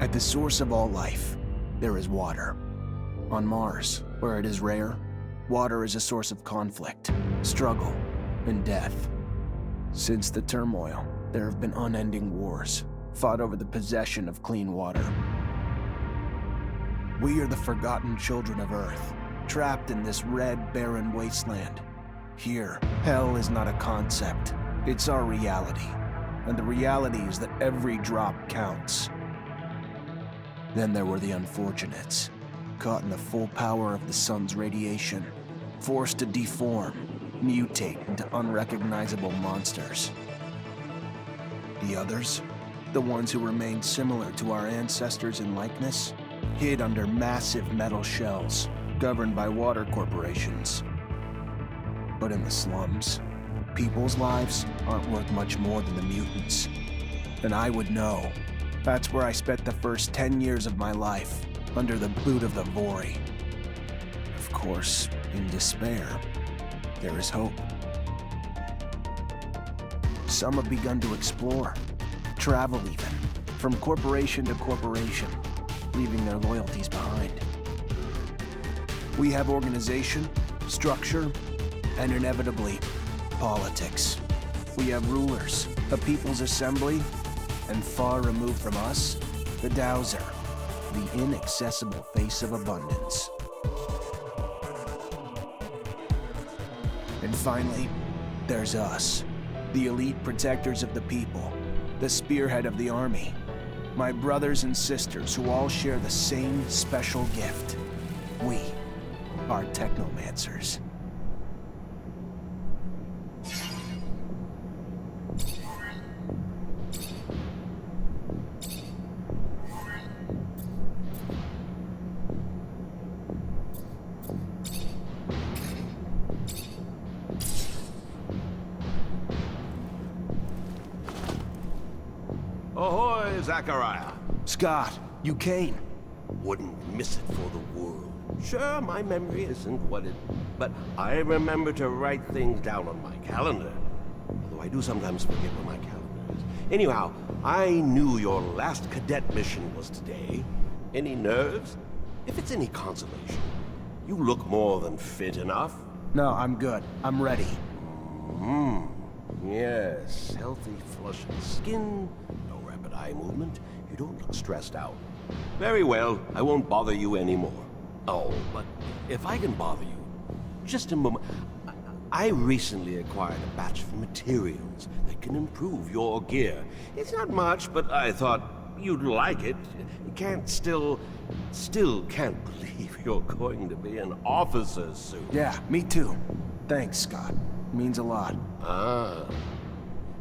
At the source of all life, there is water. On Mars, where it is rare, water is a source of conflict, struggle, and death. Since the turmoil, there have been unending wars, fought over the possession of clean water. We are the forgotten children of Earth, trapped in this red, barren wasteland. Here, hell is not a concept, it's our reality. And the reality is that every drop counts. Then there were the unfortunates, caught in the full power of the sun's radiation, forced to deform, mutate into unrecognizable monsters. The others, the ones who remained similar to our ancestors in likeness, hid under massive metal shells, governed by water corporations. But in the slums, people's lives aren't worth much more than the mutants. And I would know. That's where I spent the first 10 years of my life, under the boot of the Vori. Of course, in despair, there is hope. Some have begun to explore, travel even, from corporation to corporation, leaving their loyalties behind. We have organization, structure, and inevitably, politics. We have rulers, a people's assembly, and far removed from us, the Dowser, the inaccessible face of abundance. And finally, there's us, the elite protectors of the people, the spearhead of the army, my brothers and sisters who all share the same special gift. We are Technomancers. Ahoy, Zachariah. Scott, you came. Wouldn't miss it for the world. Sure, my memory isn't what it... But I remember to write things down on my calendar. Although I do sometimes forget where my calendar is. Anyhow, I knew your last cadet mission was today. Any nerves? If it's any consolation, you look more than fit enough. No, I'm good. I'm ready. Yes, healthy, flushing skin, no rapid eye movement. You don't look stressed out. Very well, I won't bother you anymore. Oh, but if I can bother you, just a moment. I recently acquired a batch of materials that can improve your gear. It's not much, but I thought you'd like it. Still can't believe you're going to be an officer soon. Yeah, me too. Thanks, Scott. Means a lot. Ah.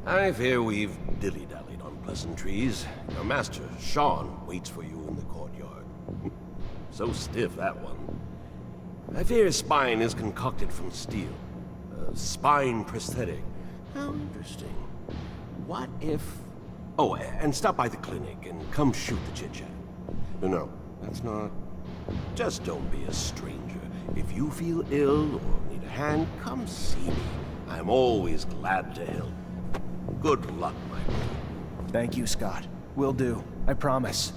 I fear we've dilly-dallied on pleasantries. Your master, Sean, waits for you in the courtyard. So stiff, that one. I fear his spine is concocted from steel. A spine prosthetic. How interesting. What if... Oh, and stop by the clinic and come shoot the chit-chat. No, that's not... Just don't be a stranger. If you feel ill or need a hand, come see me. I'm always glad to help. Good luck, my friend. Thank you, Scott. Will do. I promise.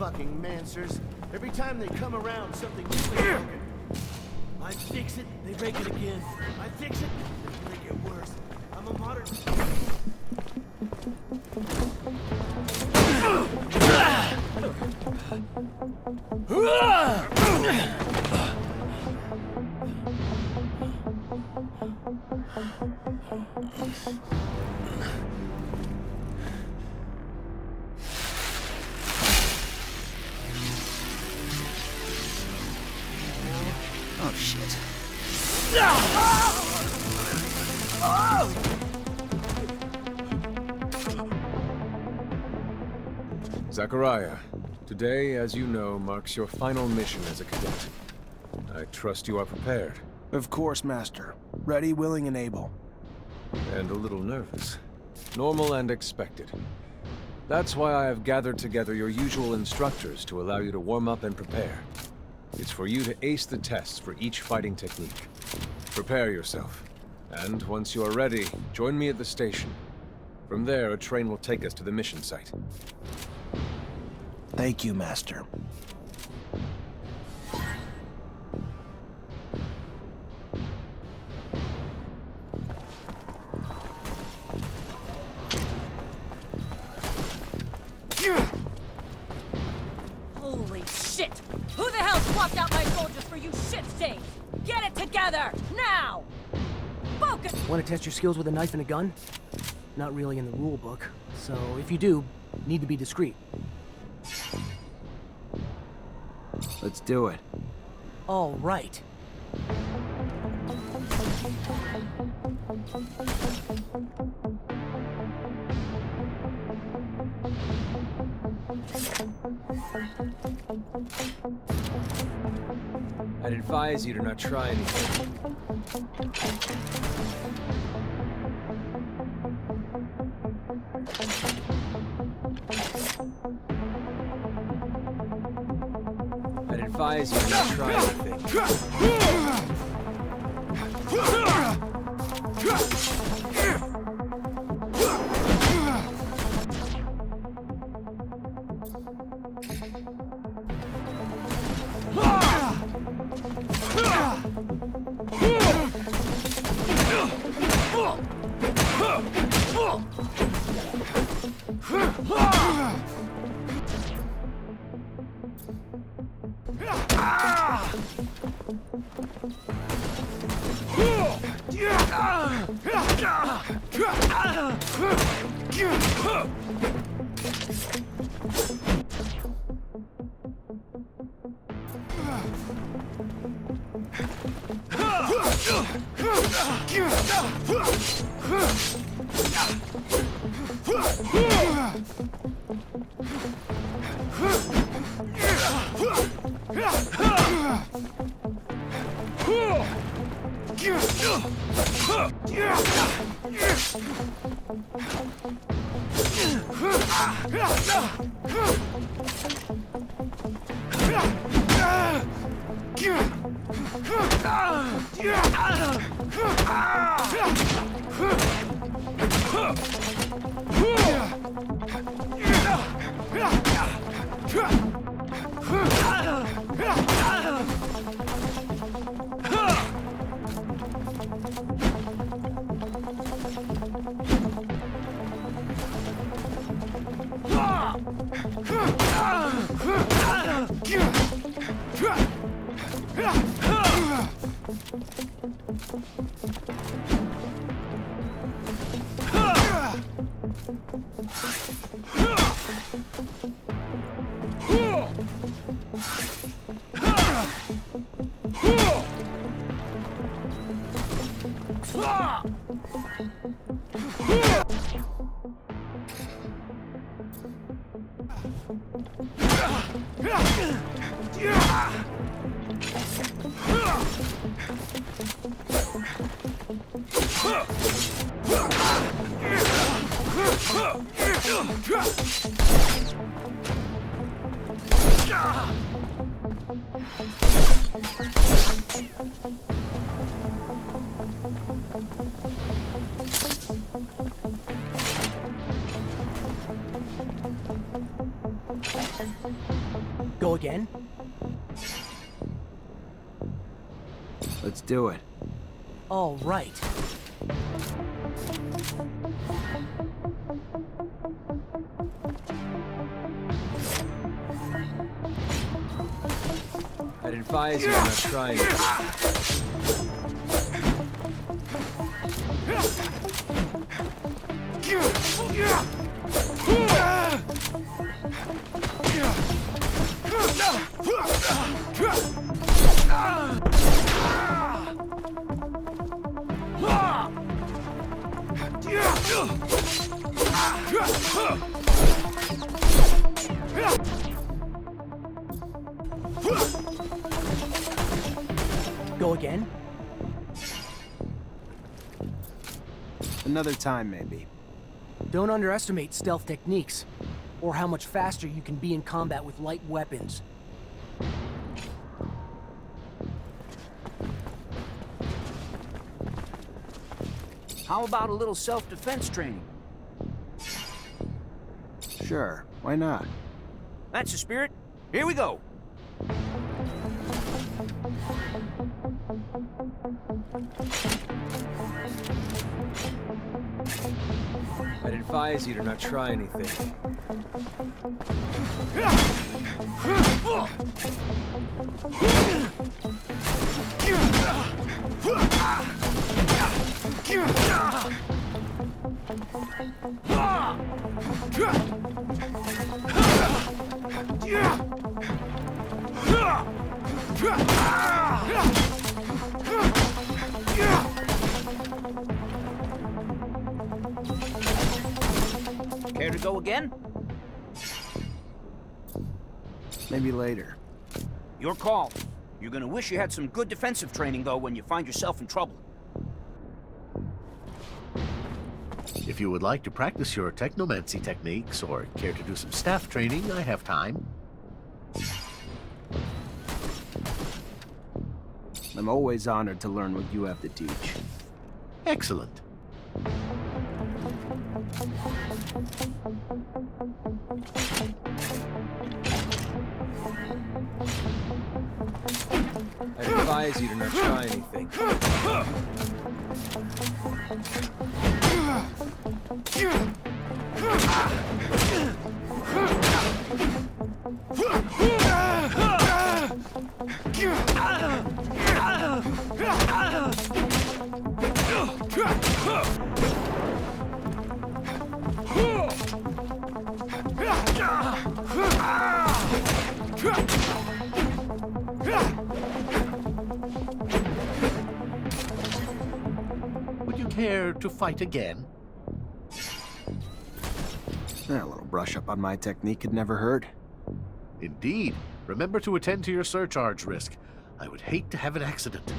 fucking Mancers. Every time they come around, something new is broken. I fix it, they break it again. I fix it, they make it worse. I'm a modern... Oh, shit. Zachariah, today, as you know, marks your final mission as a cadet. I trust you are prepared. Of course, Master. Ready, willing, and able. And a little nervous. Normal and expected. That's why I have gathered together your usual instructors to allow you to warm up and prepare. It's for you to ace the tests for each fighting technique. Prepare yourself. And once you are ready, join me at the station. From there, a train will take us to the mission site. Thank you, Master. Holy shit! Who the hell swapped out my soldiers for you shit stains? Get it together! Now! Focus! Want to test your skills with a knife and a gun? Not really in the rule book, so if you do, need to be discreet. Let's do it. All right. I'd advise you to not try anything. I'd advise you to not try anything. again? Let's do it. All right. I'd advise you not trying it. Go again? Another time, maybe. Don't underestimate stealth techniques, or how much faster you can be in combat with light weapons. How about a little self-defense training? Sure, why not? That's the spirit. Here we go. I'd advise you to not try anything. Care to go again? Maybe later. Your call. You're gonna wish you had some good defensive training, though, when you find yourself in trouble. If you would like to practice your Technomancy techniques or care to do some staff training, I have time. I'm always honored to learn what you have to teach. Excellent. I'd advise you to not try anything. Would you care to fight again? A little brush up on my technique could never hurt. Indeed. Remember to attend to your surcharge risk. I would hate to have an accident.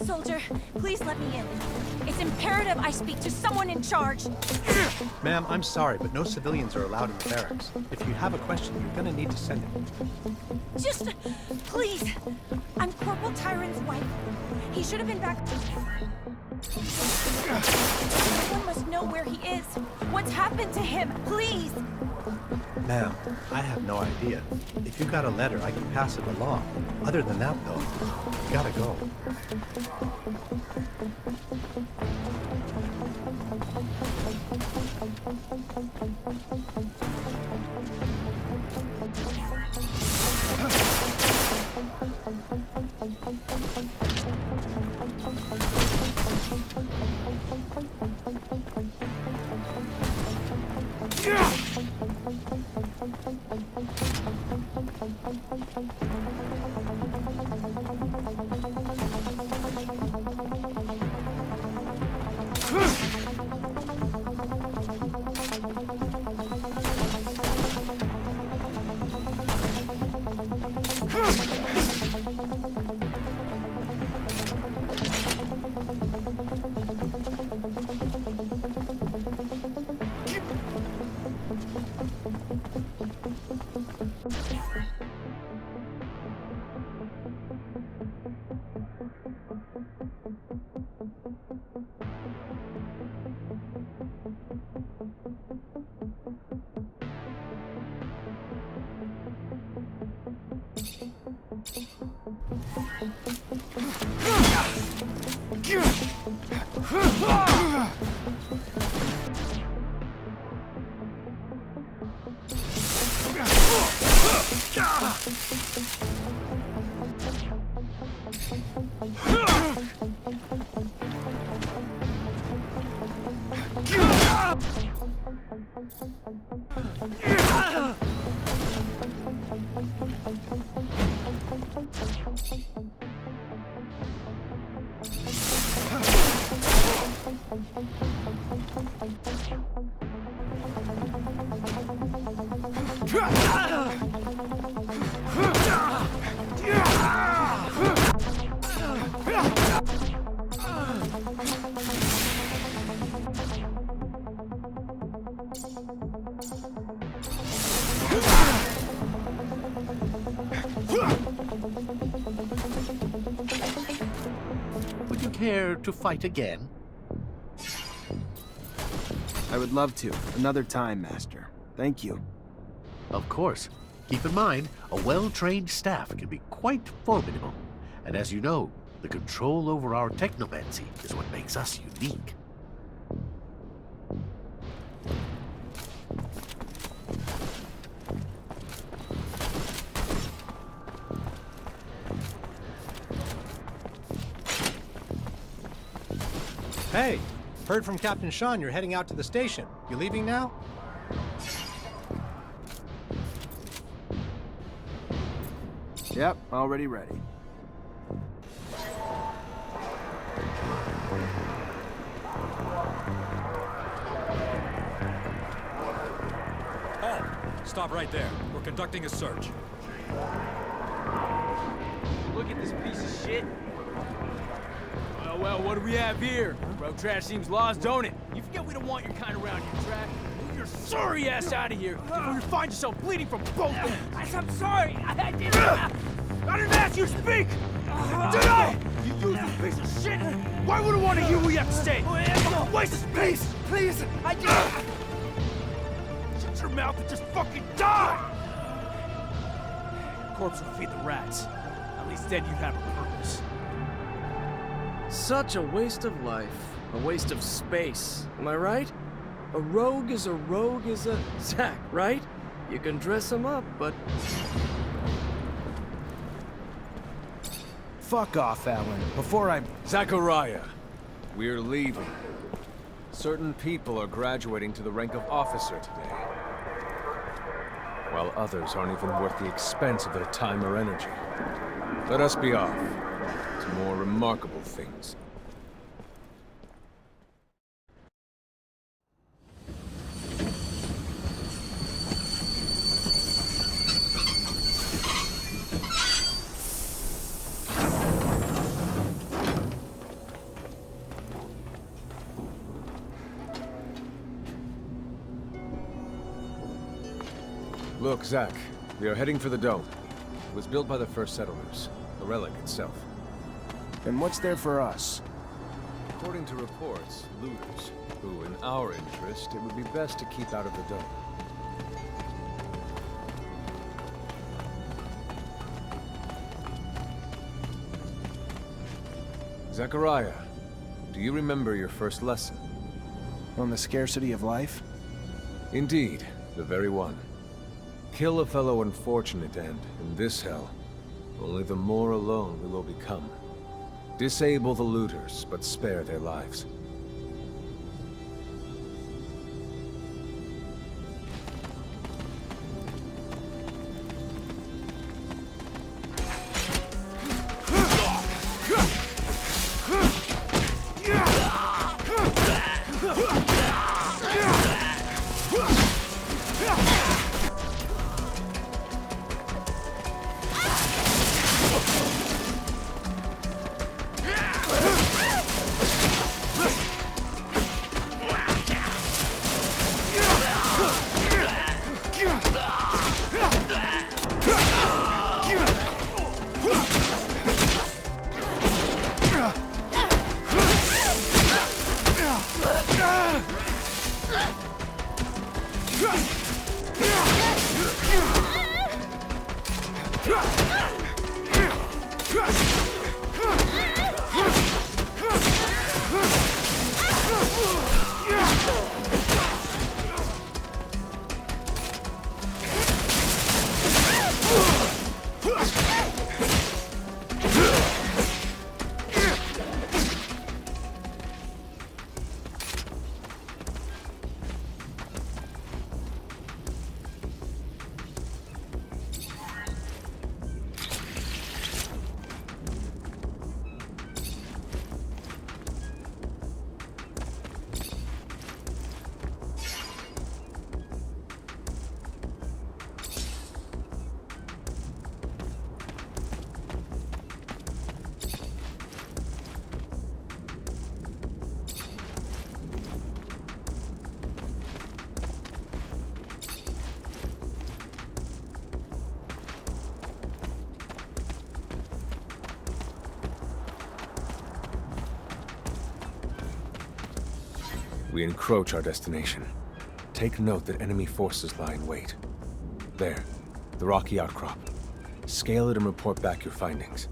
Soldier, please let me in. It's imperative I speak to someone in charge. Ma'am, I'm sorry, but no civilians are allowed in the barracks. If you have a question, you're gonna need to send it. Just, please. I'm Corporal Tyron's wife. He should have been back. Someone must know where he is. What's happened to him? Please. Ma'am, I have no idea. If you got a letter, I can pass it along. Other than that, though, you gotta go. Would you care to fight again? I would love to. Another time, Master. Thank you. Of course. Keep in mind, a well-trained staff can be quite formidable. And as you know, the control over our technomancy is what makes us unique. Hey, heard from Captain Sean you're heading out to the station. You leaving now? Yep, already ready. Halt! Stop right there. We're conducting a search. Look at this piece of shit. Well, what do we have here? Road trash seems lost, don't it? You forget we don't want your kind around here, Trash. Move your sorry ass out of here before you find yourself bleeding from both ends. I'm sorry. I didn't ask you to speak! Did I? You useless piece of shit! Why would I want to hear what you have to say? Waste space! Please! I didn't... Shut your mouth and just fucking die! Corpse will feed the rats. At least then you'd have a purpose. Such a waste of life. A waste of space. Am I right? A rogue is a Zack, right? You can dress him up, but... Fuck off, Alan, before I... Zachariah, we're leaving. Certain people are graduating to the rank of officer today, while others aren't even worth the expense of their time or energy. Let us be off to more remarkable things. Look, Zack, we are heading for the dome. It was built by the first settlers, the relic itself. And what's there for us? According to reports, looters, who, in our interest, it would be best to keep out of the dome. Zachariah, do you remember your first lesson? On the scarcity of life? Indeed, the very one. Kill a fellow unfortunate and, in this hell, only the more alone we will become. Disable the looters, but spare their lives. We encroach our destination. Take note that enemy forces lie in wait. There, the rocky outcrop. Scale it and report back your findings.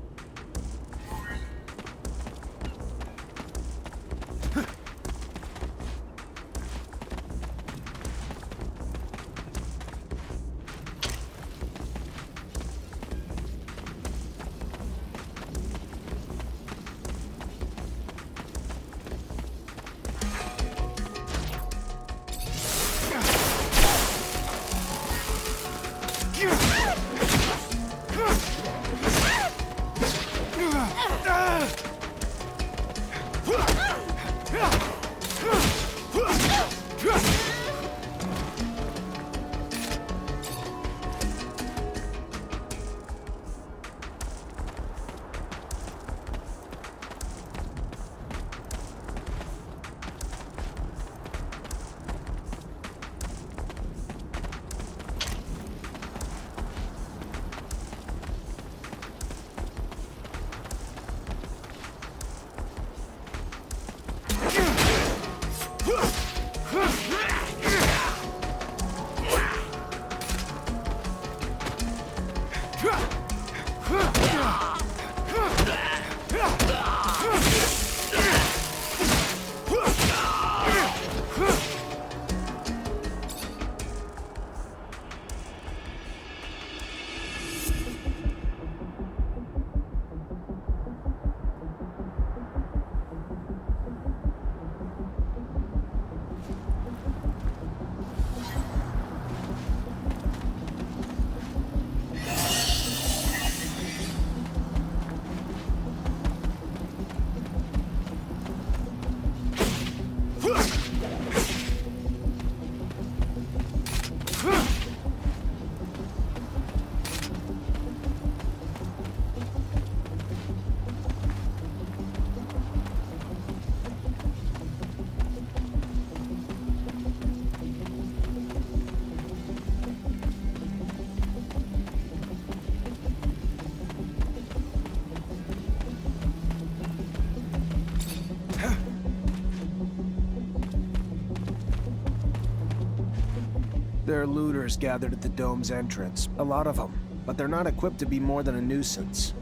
There are looters gathered at the dome's entrance. A lot of them. But they're not equipped to be more than a nuisance.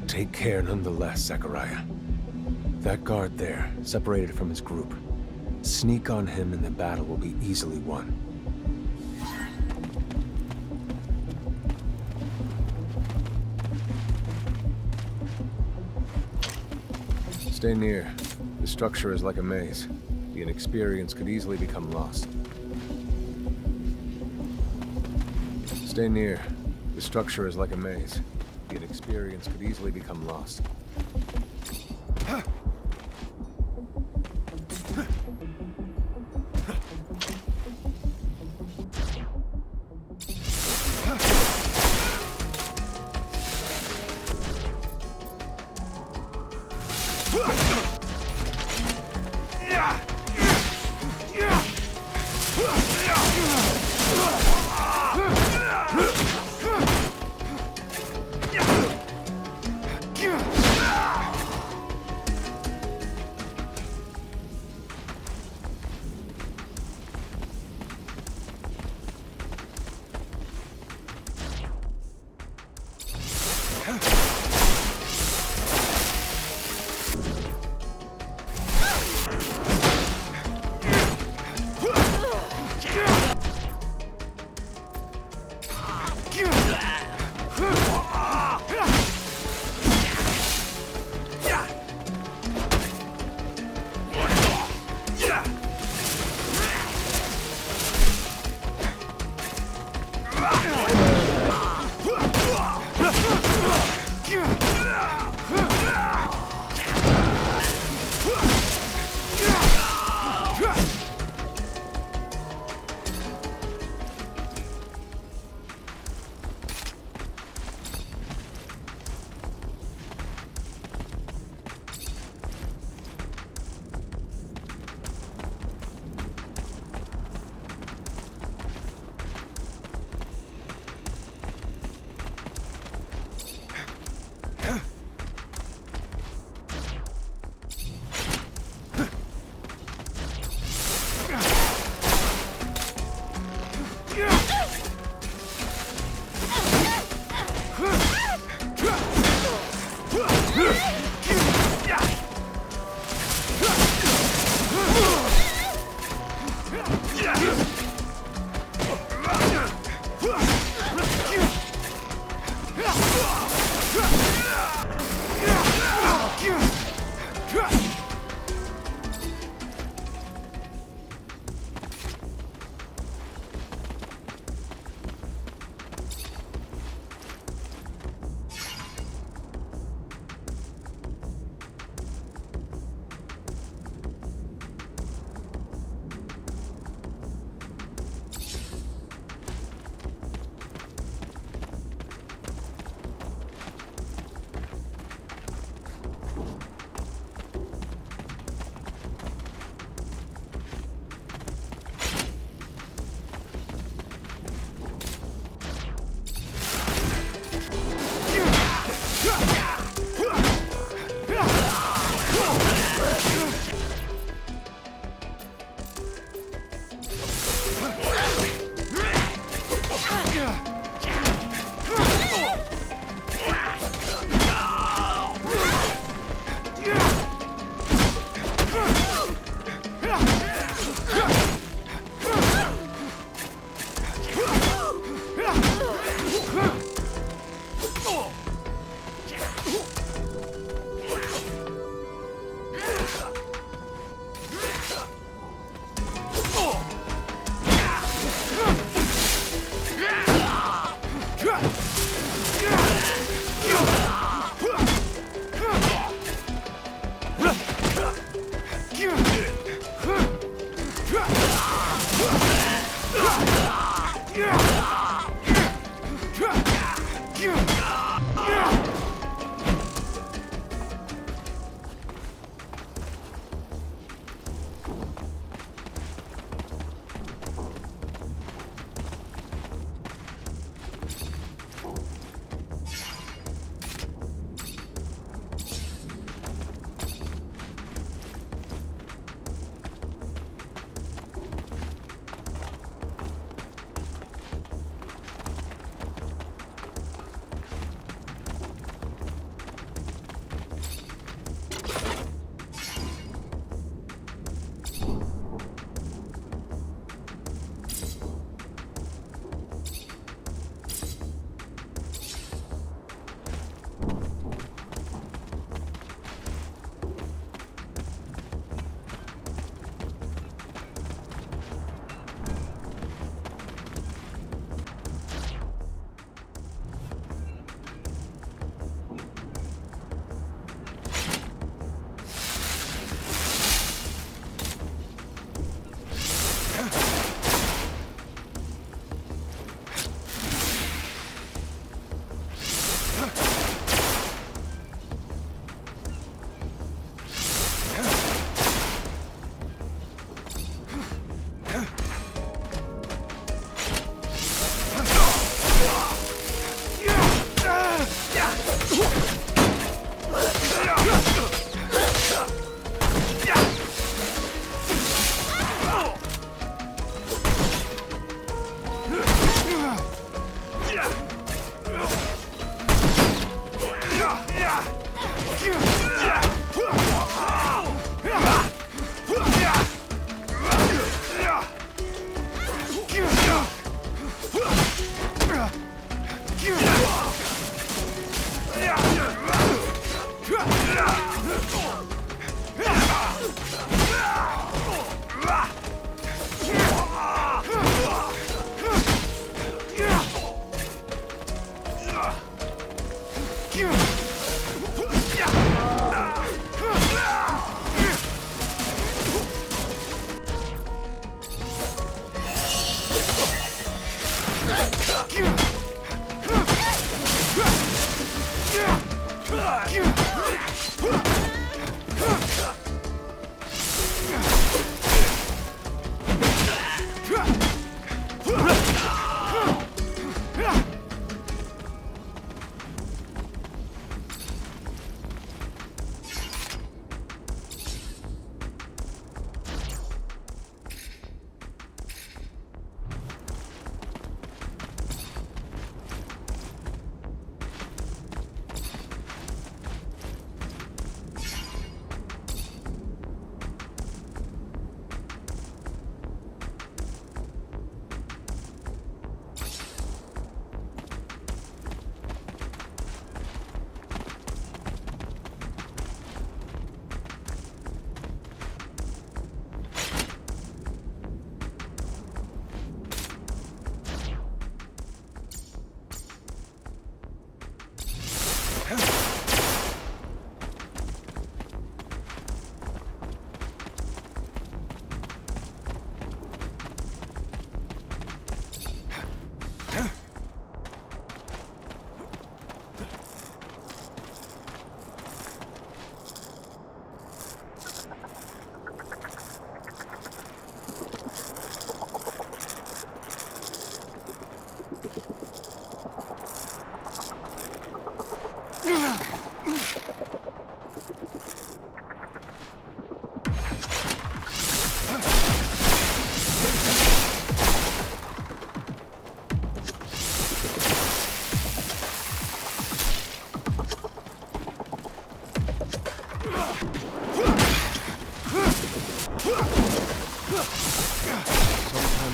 Take care nonetheless, Zachariah. That guard there, separated from his group. Sneak on him and the battle will be easily won. Stay near. The structure is like a maze. The inexperienced could easily become lost. Stay near. The structure is like a maze. The inexperienced could easily become lost.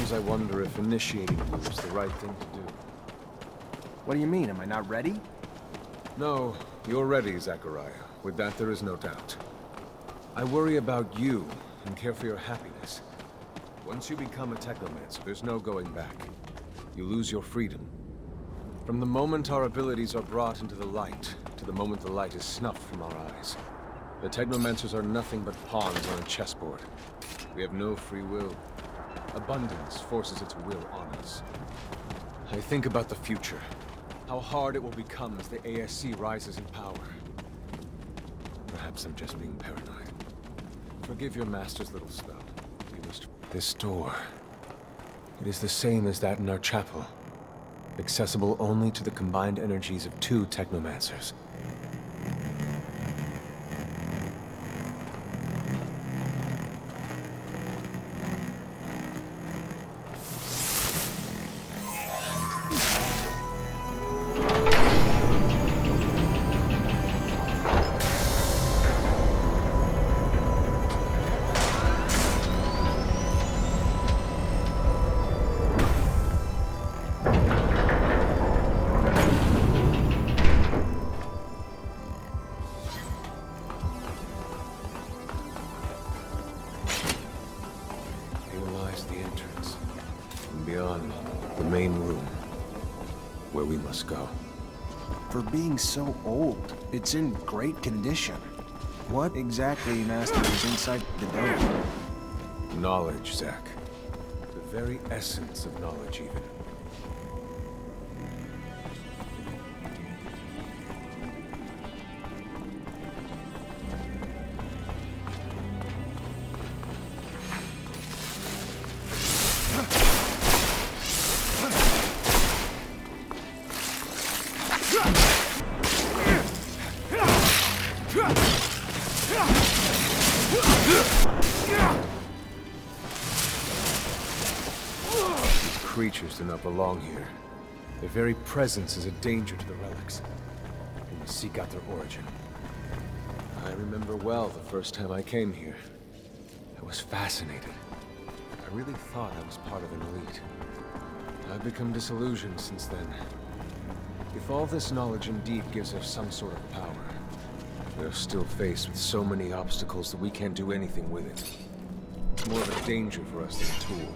Sometimes I wonder if initiating you is the right thing to do. What do you mean? Am I not ready? No, you're ready, Zachariah. With that, there is no doubt. I worry about you and care for your happiness. Once you become a Technomancer, there's no going back. You lose your freedom. From the moment our abilities are brought into the light, to the moment the light is snuffed from our eyes, the Technomancers are nothing but pawns on a chessboard. We have no free will. Abundance forces its will on us. I think about the future. How hard it will become as the ASC rises in power. Perhaps I'm just being paranoid. Forgive your master's little spell. He was... This door... It is the same as that in our chapel. Accessible only to the combined energies of 2 Technomancers. Beyond the main room, where we must go. For being so old, it's in great condition. What exactly, Master, is inside the dome? Knowledge, Zack. The very essence of knowledge, even. Creatures do not belong here. Their very presence is a danger to the relics. We must seek out their origin. I remember well the first time I came here. I was fascinated. I really thought I was part of an elite. I've become disillusioned since then. If all this knowledge indeed gives us some sort of power, we are still faced with so many obstacles that we can't do anything with it. It's more of a danger for us than a tool.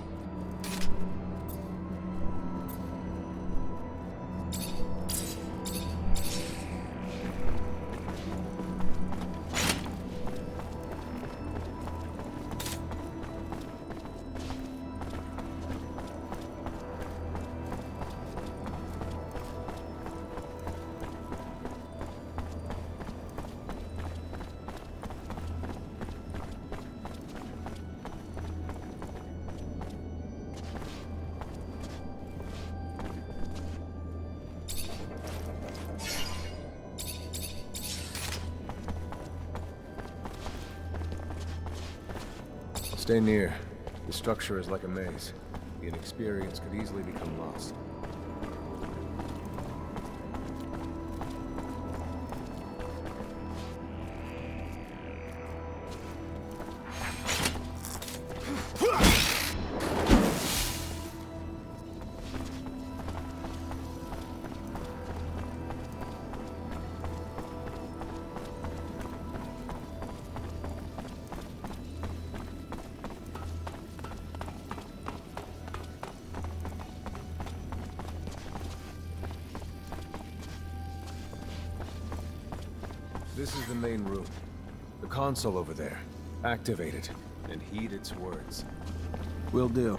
Stay near. The structure is like a maze. The inexperienced could easily become lost. This is the main room. The console over there. Activate it, and heed its words. Will do.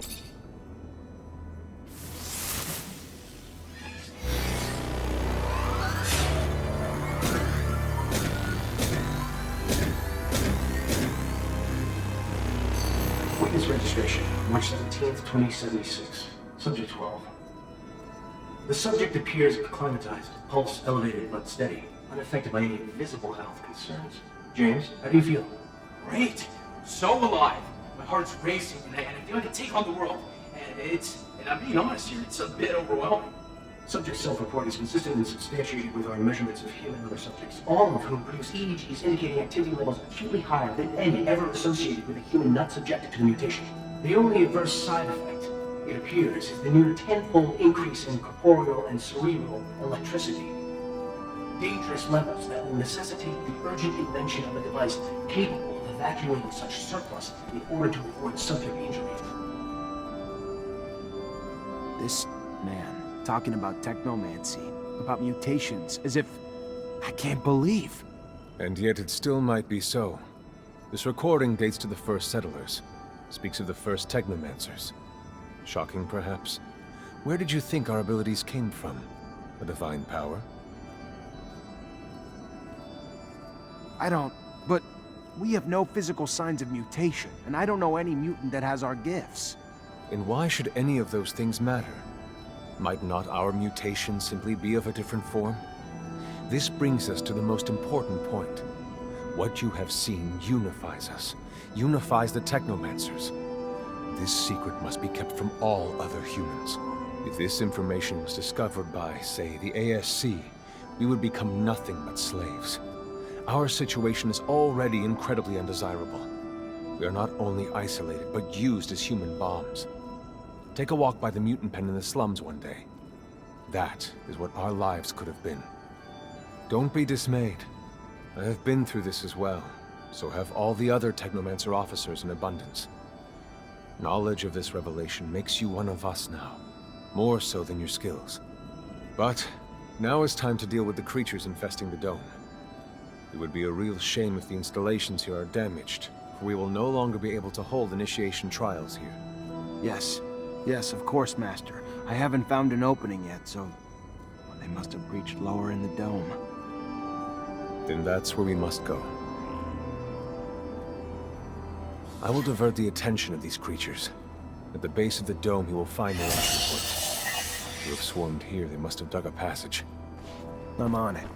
Witness registration, March 17th, 2076. Subject 12. The subject appears acclimatized, pulse elevated but steady, unaffected by any visible health concerns. James, how do you feel? Great! So alive! My heart's racing and I feel like I can take on the world. And I'm being honest here, it's a bit overwhelming. Subject self-report is consistent and substantiated with our measurements of human and other subjects, all of whom produce EEGs indicating activity levels acutely higher than any ever associated with a human not subjected to the mutation. The only adverse side effect, it appears, is the near tenfold increase in corporeal and cerebral electricity. Dangerous levels that will necessitate the urgent invention of a device capable of evacuating such surplus in order to avoid subject injury. This man talking about technomancy, about mutations, as if... I can't believe. And yet it still might be so. This recording dates to the first settlers. Speaks of the first Technomancers. Shocking, perhaps? Where did you think our abilities came from? A divine power? I don't... But we have no physical signs of mutation, and I don't know any mutant that has our gifts. And why should any of those things matter? Might not our mutation simply be of a different form? This brings us to the most important point. What you have seen unifies us, unifies the Technomancers. This secret must be kept from all other humans. If this information was discovered by, say, the ASC, we would become nothing but slaves. Our situation is already incredibly undesirable. We are not only isolated, but used as human bombs. Take a walk by the mutant pen in the slums one day. That is what our lives could have been. Don't be dismayed. I have been through this as well, so have all the other Technomancer officers in abundance. Knowledge of this revelation makes you one of us now, more so than your skills. But now is time to deal with the creatures infesting the dome. It would be a real shame if the installations here are damaged, for we will no longer be able to hold initiation trials here. Yes. Yes, of course, Master. I haven't found an opening yet, so... Well, they must have breached lower in the dome. Then that's where we must go. I will divert the attention of these creatures. At the base of the dome, you will find their entry point. If you have swarmed here, they must have dug a passage. I'm on it.